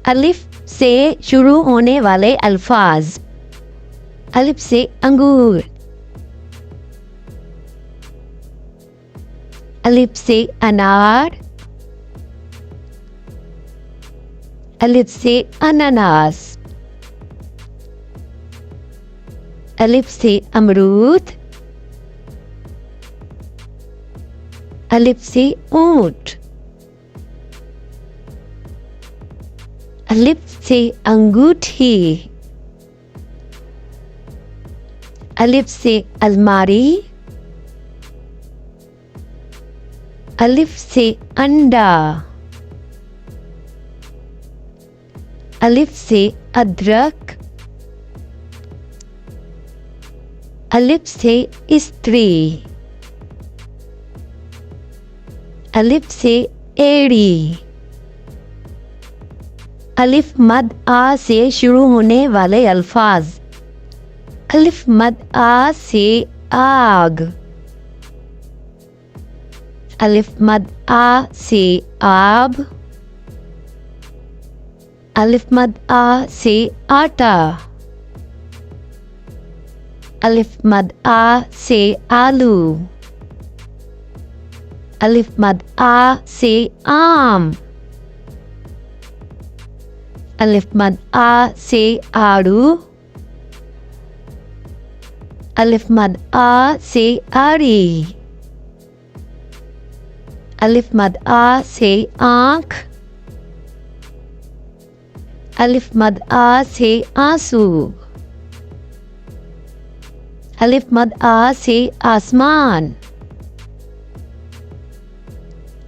अलिफ से शुरू होने वाले अल्फाज। अलिफ से अंगूर, अलिफ से अनार, अलिफ से अनानास, अलिफ से अमरूद, अलिफ से ऊंट, अलिफ से अंगूठी, अलिफ से अलमारी, अलिफ से अंडा, अलिफ से अदरक, अलिफ से स्त्री, अलिफ से एड़ी। अलिफ मद आ से शुरू होने वाले अल्फाज। अलिफ मद आ से आग, अलिफ मद आ से आब, अलिफ मद आ से आटा, अलिफ मद आ से आलू, अलिफ मद आ से आम, अलिफ मद आ से आड़ू, अलिफ मद आ से आरी, अलिफ मद आ से आँख, अलिफ मद आ से आंसू, अलिफ मद आ से आसमान,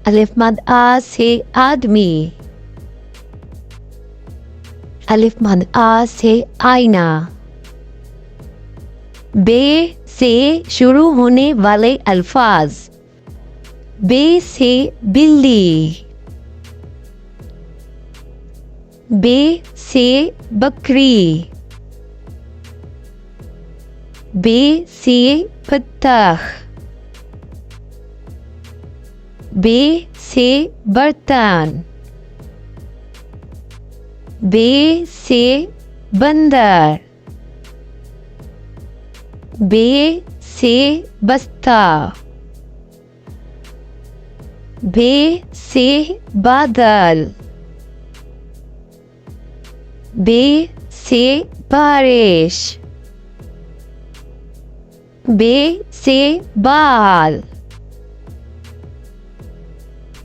अलिफ मद आ से आदमी, अलिफ मद आ से आईना। बे से शुरू होने वाले अल्फाज। बे से बिल्ली, बे से बकरी, बे से बत्तख, बे से बर्तन, बे से बंदर, बे से बस्ता, बे से बादल, बे से बारिश, बे से बाल,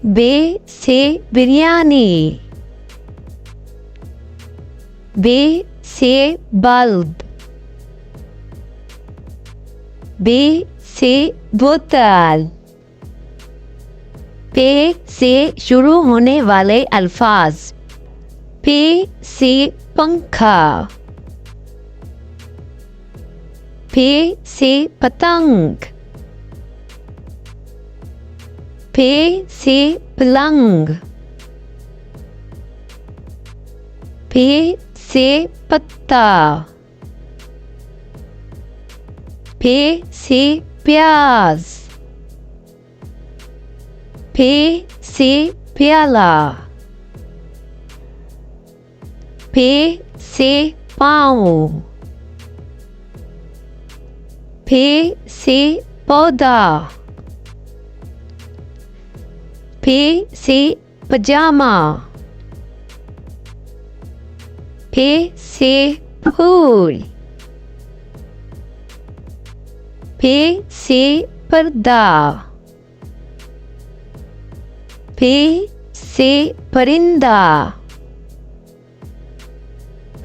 बे से बिरयानी, बे से बल्ब, बे से बोतल। पे से शुरू होने वाले अल्फाज। पे से पंखा, पे से पतंग, पे से पलंग, पे से पत्ता, पे से प्याज, पे से प्याला, पे से पाँव, पे से पौधा, पे से पजामा, पे से फूल, पे से पर्दा, पे से परिंदा,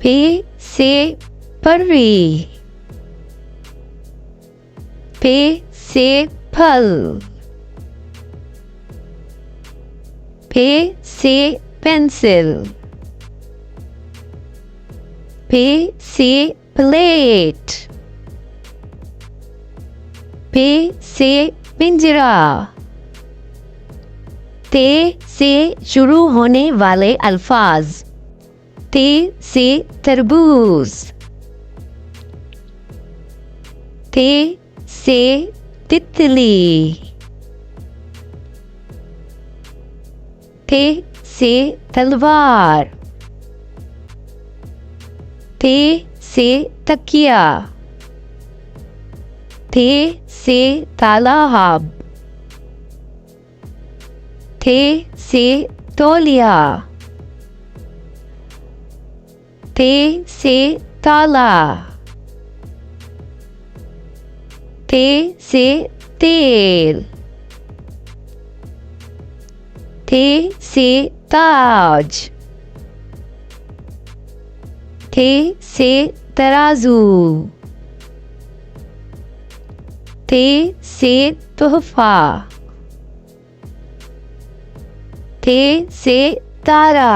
पे से परी, पे से फल, पे से पेंसिल, पे से प्लेट, पे से पिंजरा। ते से शुरू होने वाले अल्फाज। ते से तरबूज, ते से तितली, ते से तलवार, थे से तकिया, थे से तालाब, थे से तौलिया, थे से ताला, थे से तेल, थे से ताज, थे से तराजू, थे से तोहफा, थे से तारा।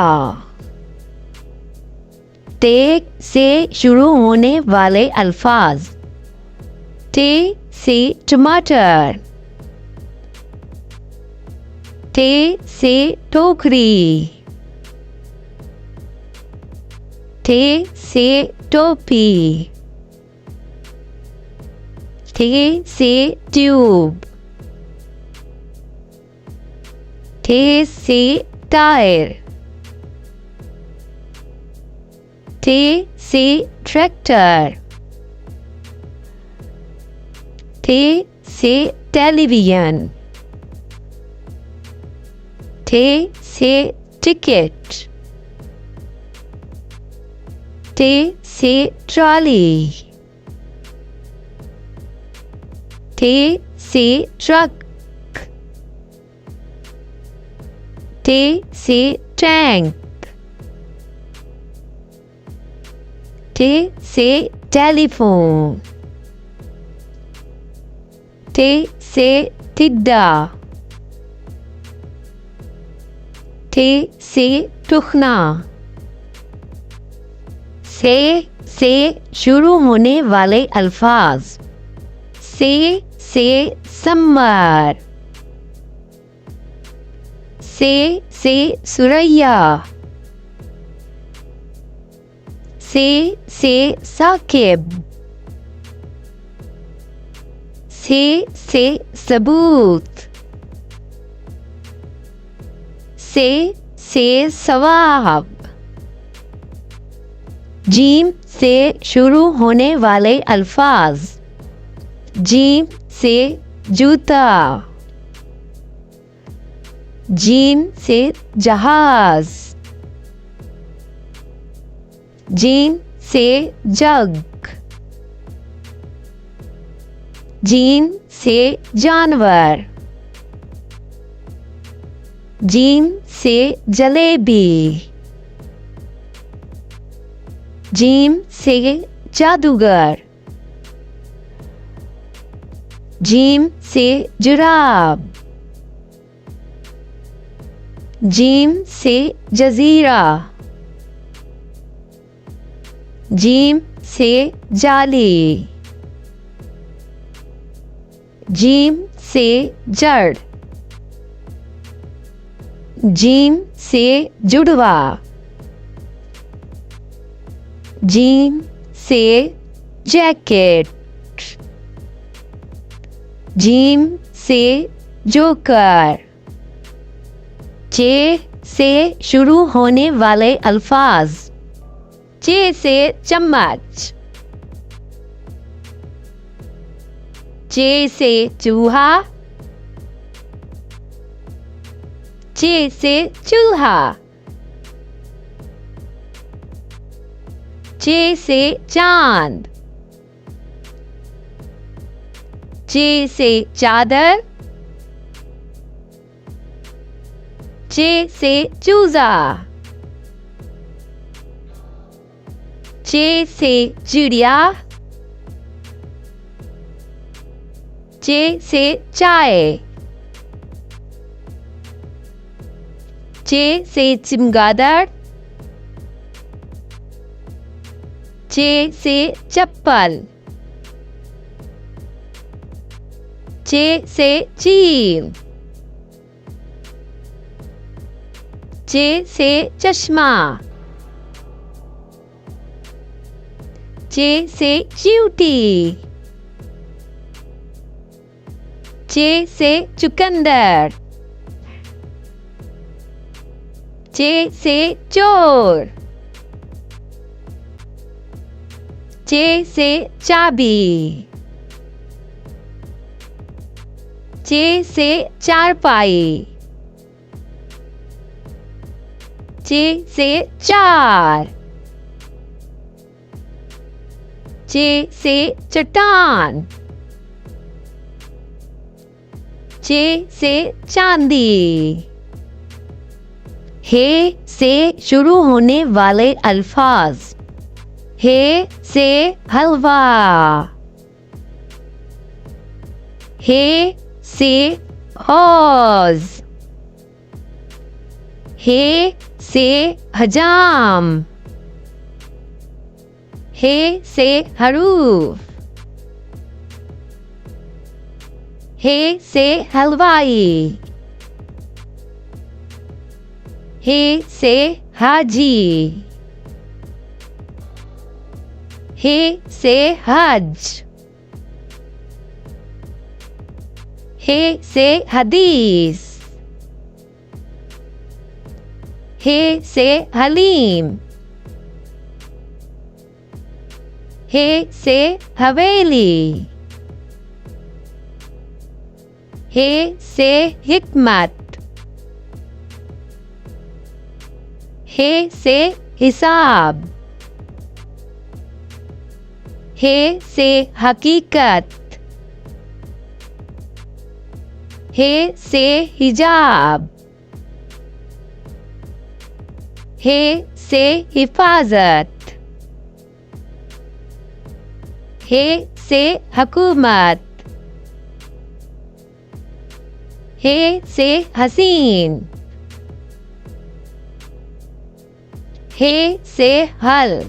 ते से शुरू होने वाले अल्फाज। टे से टमाटर, टे से टोकरी, टे से टोपी, टे से ट्यूब, टे से टायर, टे से ट्रैक्टर, टे से टेलीविजन, टे से टिकट, टे से ट्रॉली, टे से ट्रक, टे से टैंक, टे से टेलीफोन, टे से टिड्डा, टे से टुकना। से शुरू होने वाले अल्फाज। से समर, से सुरैया, से साकिब, से सबूत, से सवाब। जीम से शुरू होने वाले अल्फाज। जीम से जूता, जीम से जहाज, जीम से जग, जीम से जानवर, जीम से जलेबी, जीम से जादूगर, जीम से जुराब, जीम से जजीरा, जीम से जाली, जीम से जड़, जीम से जुड़वा, जीम से जैकेट, जीम से जोकर। जे से शुरू होने वाले अल्फाज। जे से चम्मच, जे से चूहा, जे से चूल्हा, जे से चांद, जे से चादर, जे से चूजा, जे से चिड़िया, जे से चाय, जे से चमगादड़, जे से चप्पल, जे से चील, जे से चश्मा, जे से चींटी, जे से चुकंदर, जे से चोर, चे से चाबी, चे से चारपाई, चे से चार, चे से चट्टान, चे से चांदी। हे से शुरू होने वाले अल्फाज। हे से हलवा, हे से हौज, हे से हजाम, हे से हरूफ, हे से हलवाई, हे से हाजी, हे से हज, हे से हदीस, हे से हलीम, हे से हवेली, हे से हिकमत, हे से हिसाब, हे से हकीकत, हे से हिजाब, हे से हिफाजत, हे से हुकूमत, हे से हसीन, हे से हल,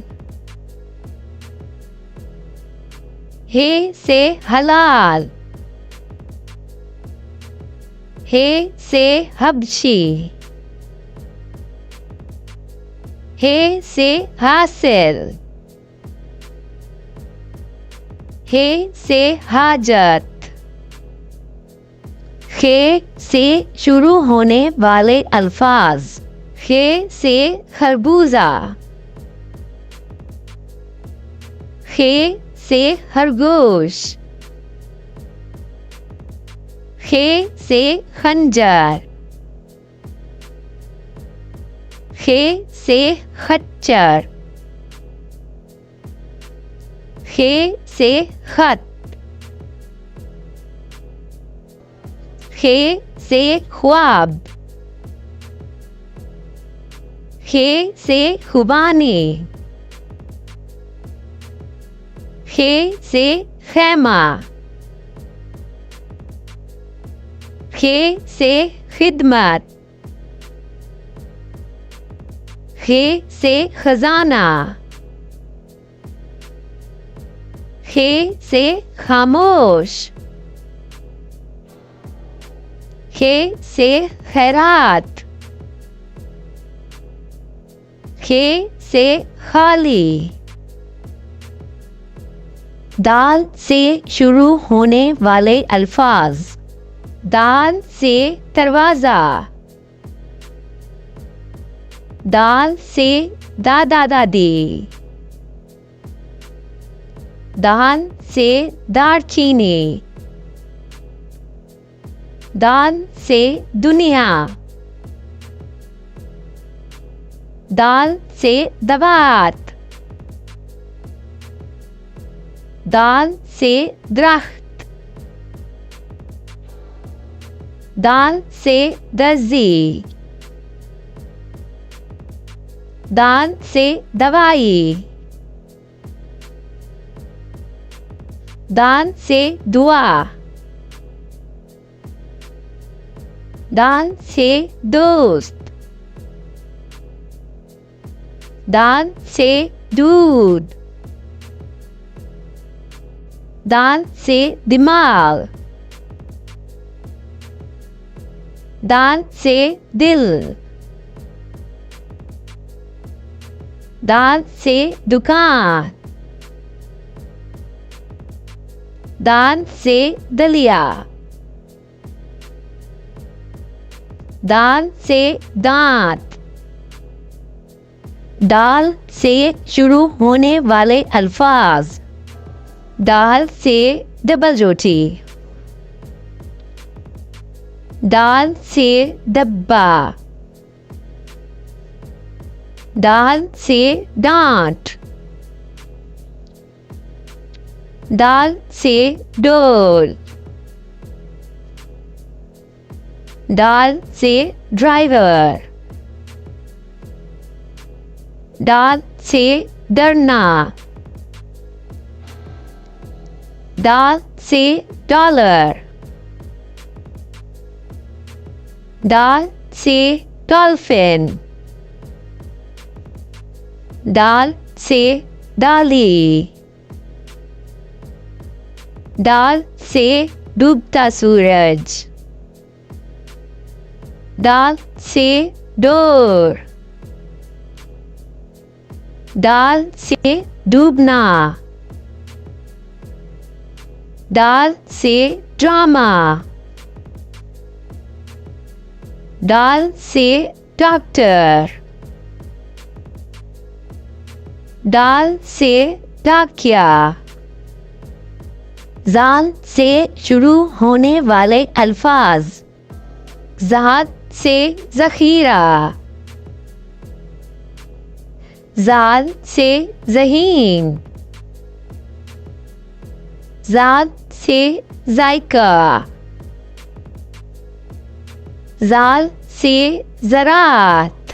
हे से हलाल, हे से हबशी, हे से हासिल, हे से हाजत। खे से शुरू होने वाले अल्फाज। खे से खरबूजा, खे से खरगोश, खे से खंजर, खे से खच्चर, खे से खत, खे से ख्वाब, खे से खुबानी, खे से खैमा, खे से खिदमत, खे से खजाना, खे से खामोश, खे से खैरात, खे से खाली। दाल से शुरू होने वाले अल्फाज। दाल से दरवाज़ा, दाल से दादा दादी, दाल से दालचीनी, दाल से दुनिया, दाल से दवात, दाल से दरख्त, दाल से दर्जी, दाल से दवाई, दाल से दुआ, दाल से दोस्त, दाल से दूध, दाल से दिमाग, दाल से दिल, दाल से दुकान, दाल से दलिया, दाल से दांत, दाल से शुरू होने वाले अल्फाज। दाल से डबल रोटी, दाल से डब्बा, दाल से डांट, दाल से डोल, दाल से ड्राइवर, दाल से डरना, दाल से डॉलर, दाल से डॉल्फिन, दाल से डाली, दाल से डूबता सूरज, दाल से डोर, दाल से डूबना, दाल से ड्रामा, दाल से डॉक्टर, दाल से डाकिया। जाल से शुरू होने वाले अल्फाज। ज़ाद से ज़ख़ीरा, ज़ाल से ज़हीन, ज़ाद से ज़ायका, ज़ाल से ज़राअत,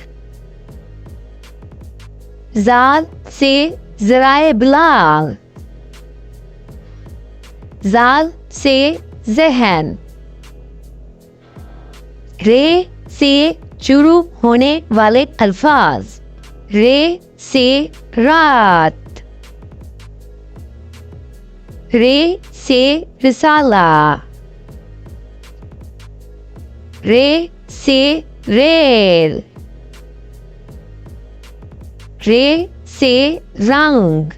ज़ाल से ज़राए इब्लाग, ज़ाल से ज़हन। रे से शुरू होने वाले अल्फाज। रे से रात, रे से रिसाला, रे से रेल, रे से रंग,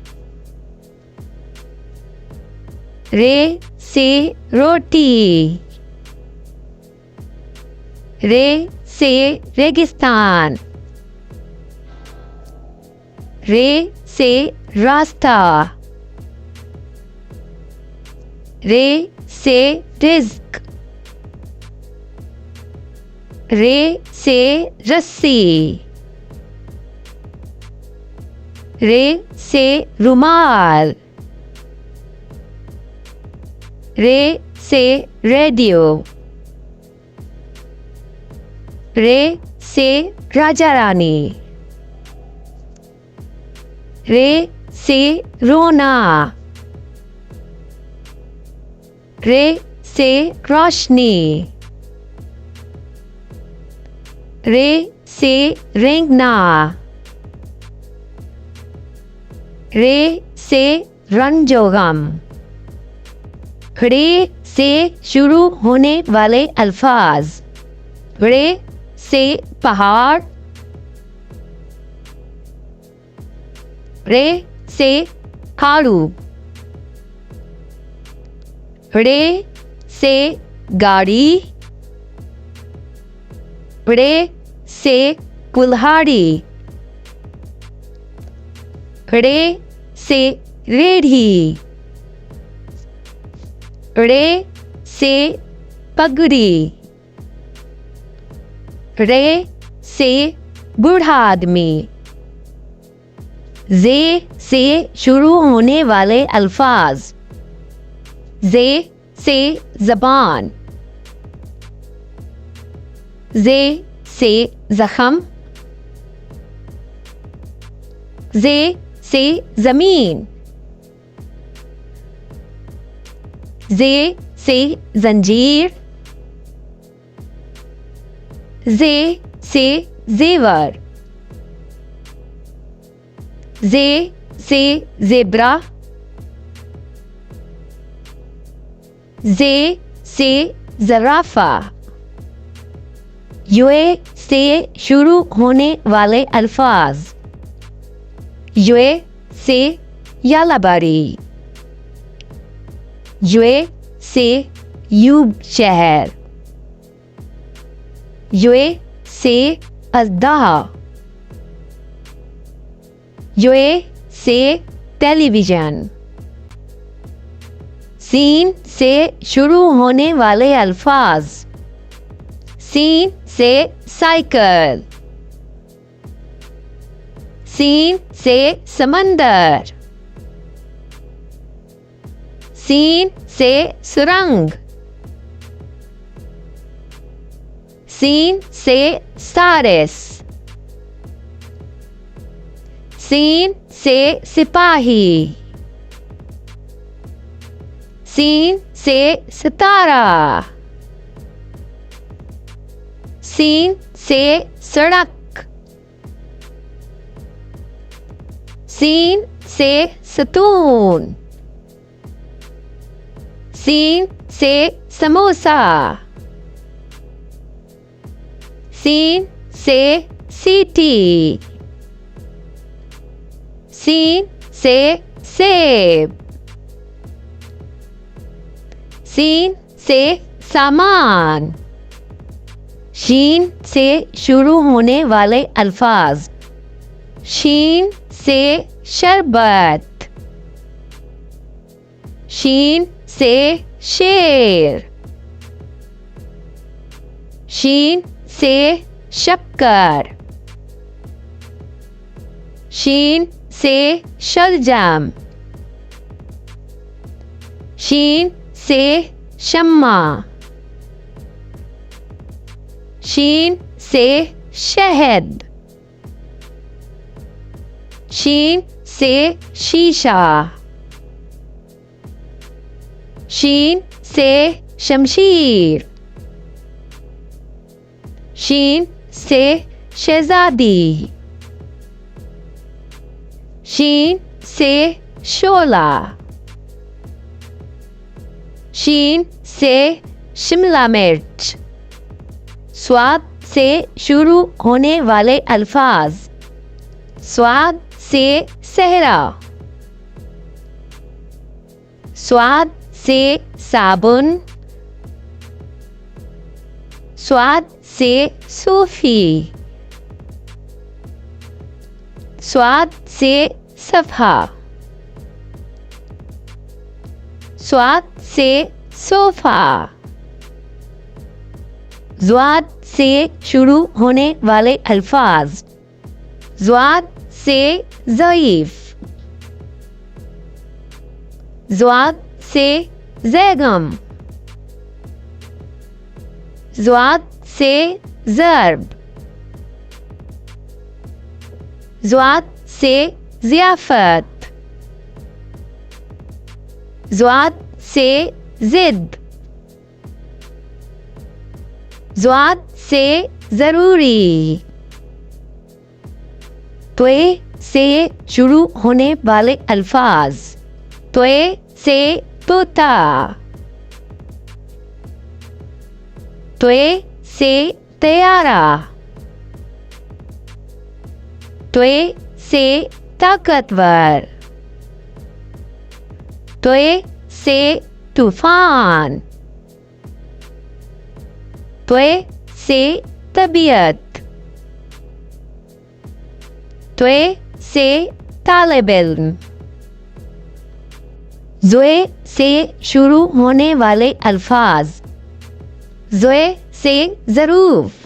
रे से रोटी, रे से रेगिस्तान, रे से रास्ता, रे से रिज़्क, रे से रस्सी, रे से रुमाल, रे से रेडियो, रे से राजा रानी, रे से रोना, रे से रोशनी, रे से रेंगना, रे से रंजोगम। रे से शुरू होने वाले अल्फाज। रे से पहाड़, रे से खाड़ू, रे से गाड़ी, रे से कुल्हाड़ी, रे से रेढ़ी, रे से पगड़ी, रे से बूढ़ा आदमी। जे से शुरू होने वाले अल्फाज। जे से ज़बान, जे से ज़ख़म, जे से ज़मीन, जे से ज़ंजीर, जे से ज़ेवर, जे से ज़ेब्रा, जे से ज़राफ़ा। युए से शुरू होने वाले अल्फाज। युए से यालाबारी, युए से यूब शहर, युए से अज़दाह, ये से टेलीविज़न। सीन से शुरू होने वाले अल्फाज। सीन से साइकिल। सीन से समंदर। सीन से सुरंग। सीन से सारिस। सीन से सिपाही। सीन से सितारा। सीन से सड़क। सीन से सतून। सीन से समोसा। सीन से सीटी। सीन से सेब। सीन से सामान। शीन से शुरू होने वाले अल्फाज। शीन से शरबत। शीन से शेर। शीन से शक्कर। शीन से शलजम। शीन से शम्मा। शीन से शहद। शीन से शीशा। शीन से शमशीर। शीन से शहजादी। शीन से शोला। शीन से शिमला मिर्च। स्वाद से शुरू होने वाले अल्फाज। स्वाद से सहरा। स्वाद से साबुन। स्वाद से सूफी। स्वाद से सफ़ा। स्वाद से सोफा। ज़्वाद से शुरू होने वाले अल्फाज। ज़्वाद से ज़ईफ़। ज़्वाद से ज़ैगम। ज़्वाद से ज़र्ब। ज़्वाद से ज़ियाफ़त। ज़्वाद से ज़िद। ज़्वाद से ज़रूरी। त्वे से शुरू होने वाले अल्फाज। त्वे से तोता। त्वे से तैयारा। त्वे से ताकतवर। त्वे से तूफान। त्वे से तबीयत। त्वे से तालिब इल्म। ज़्वे से शुरू होने वाले अल्फाज। ज़्वे से ज़रूफ।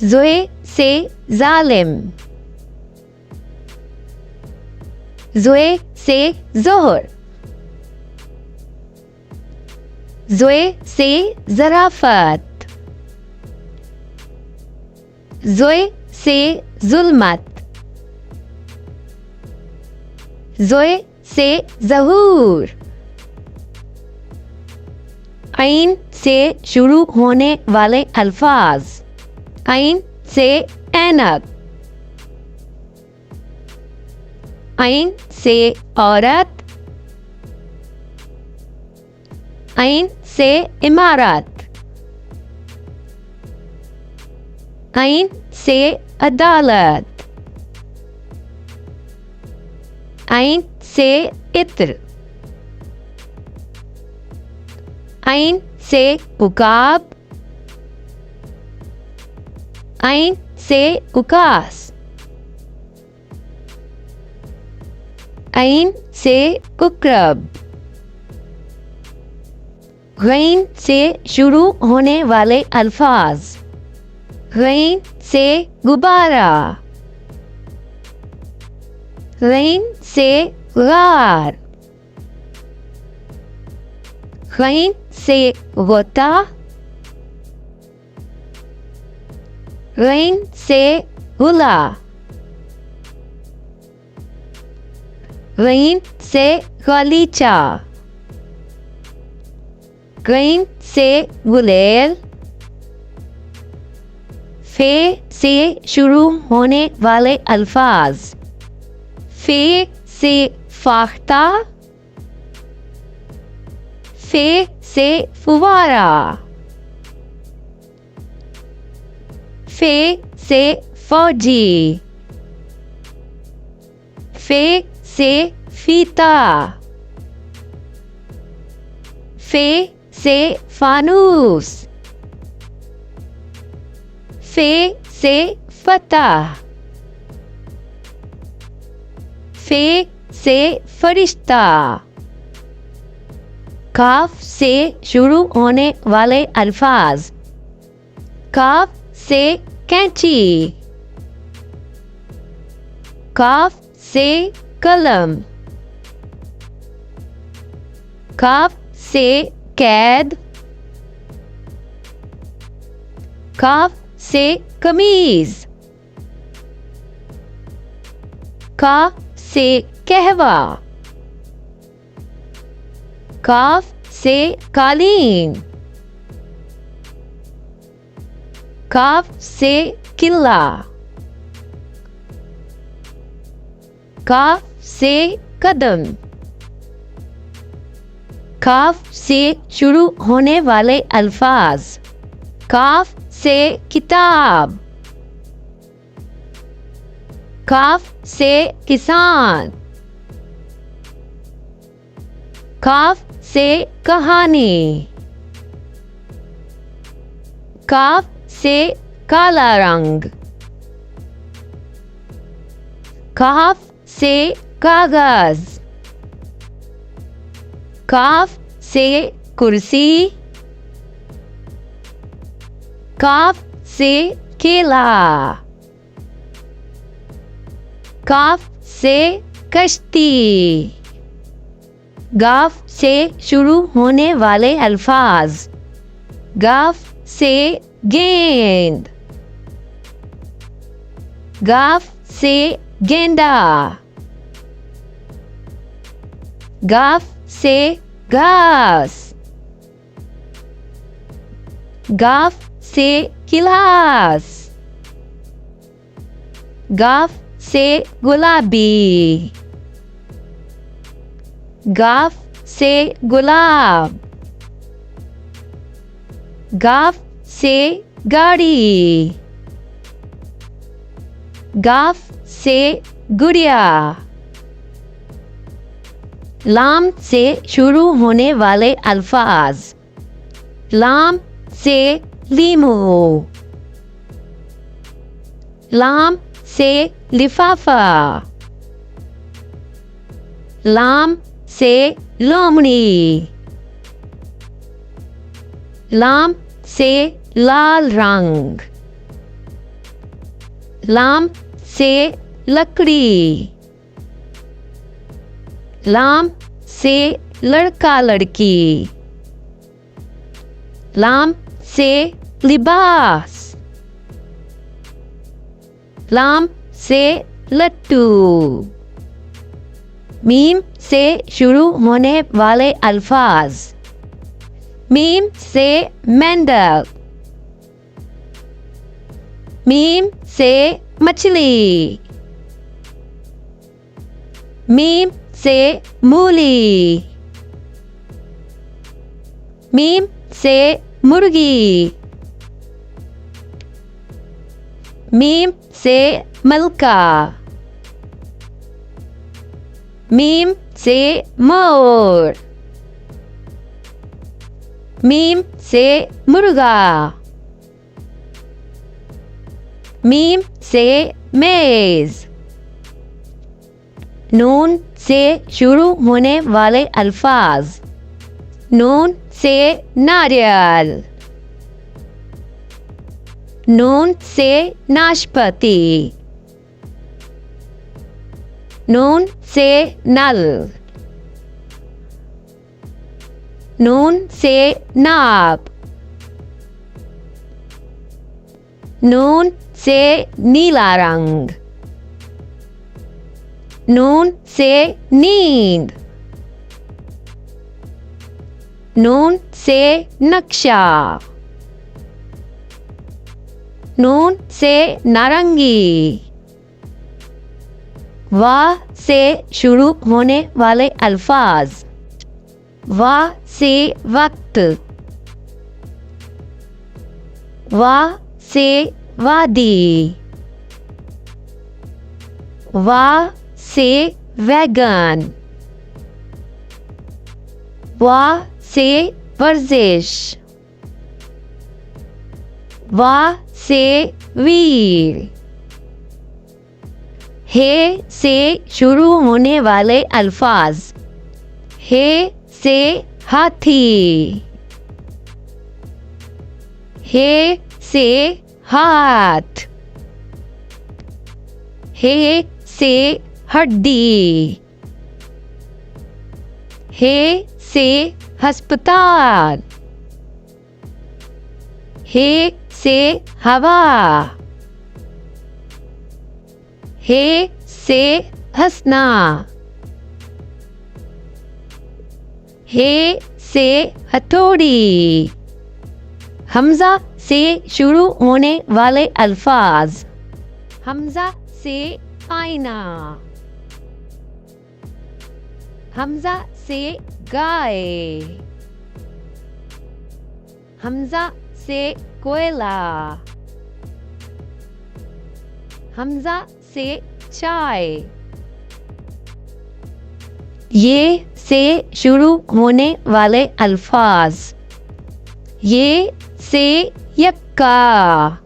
ज़्वे से ज़ालिम। ज़्वे से ज़ोहर। ज़्वे से ज़राफ़त। ज़्वे से ज़ुल्मत। ज़्वे से ज़हूर। ऐन से शुरू होने वाले अल्फाज। ऐन से ऐनक। ऐन से औरत। ऐन से इमारत। ऐन से अदालत। ऐन से इत्र। ऐन से उकाब। ऐन से उकास। ऐन से कुकरब। गैन से शुरू होने वाले अल्फाज। गैन से गुब्बारा। गैन से गार। गैन से गोता। गैन से गुला। गैन से गलीचा। गैन से गुलेल। फे से शुरू होने वाले अल्फाज। फे से फाख्ता। फे से फुवारा। फे से फौजी। फे से फीता। फे से फानूस। फे से फतह। फे से फरिश्ता। काफ से शुरू होने वाले अल्फाज। काफ से कैंची। काफ से कलम। काफ से कैद। काफ से कमीज। काफ से कहवा। काफ से कालीन। काफ से किला। काफ से कदम। काफ से शुरू होने वाले अल्फाज। काफ से किताब। काफ से किसान। काफ से कहानी। काफ से काला रंग। काफ से कागज। काफ से कुर्सी। काफ से केला। काफ से कश्ती। गाफ से शुरू होने वाले अल्फाज। गाफ से गेंद। गाफ से गेंडा। गाफ से घास। गाफ से गिलास। गाफ से गुलाबी। गाफ से गुलाब। गाफ से गाड़ी। गाफ से गुड़िया। लाम से शुरू होने वाले अल्फाज। लाम से लीमू। लाम से लिफाफा। लाम से लोमड़ी। लाम से लाल रंग। लाम से लकड़ी। लाम से लड़का लड़की। लाम से लिबास। लाम से लट्टू। मीम से शुरू होने वाले अल्फाज। मीम से मेंढक। मीम से मछली। मीम से मूली। मीम से मुर्गी। मीम से मलका। मीम से मोर। मीम से मुर्गा। मीम से मेज। नून से शुरू होने वाले अल्फाज। नून से नारियल, नून से नाशपाती, नून से नल, नून से नाप, नून से नीला रंग, नून से नींद, नून से नक्शा, नून से नारंगी। वाह से शुरू होने वाले अल्फाज। वाह से वक्त, वाह से वादी, वाह से वैगन, वाह से वर्जिश, वाह से वीर। हे से शुरू होने वाले अल्फाज। हे से हाथी, हे से हाथ, हे से हड्डी, हे से अस्पताल, हे से हवा, हे से हंसना, हे से हथौड़ी। हमजा से शुरू होने वाले अल्फाज। हमजा से आईना, हमजा से गाय, हमजा से कोयला, हमजा से चाय। ये से शुरू होने वाले अल्फाज। ये से यक्का,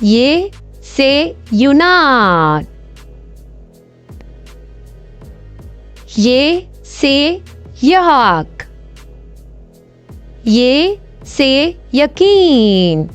ये से यूनान, ये से यहाक, ये से यकीन,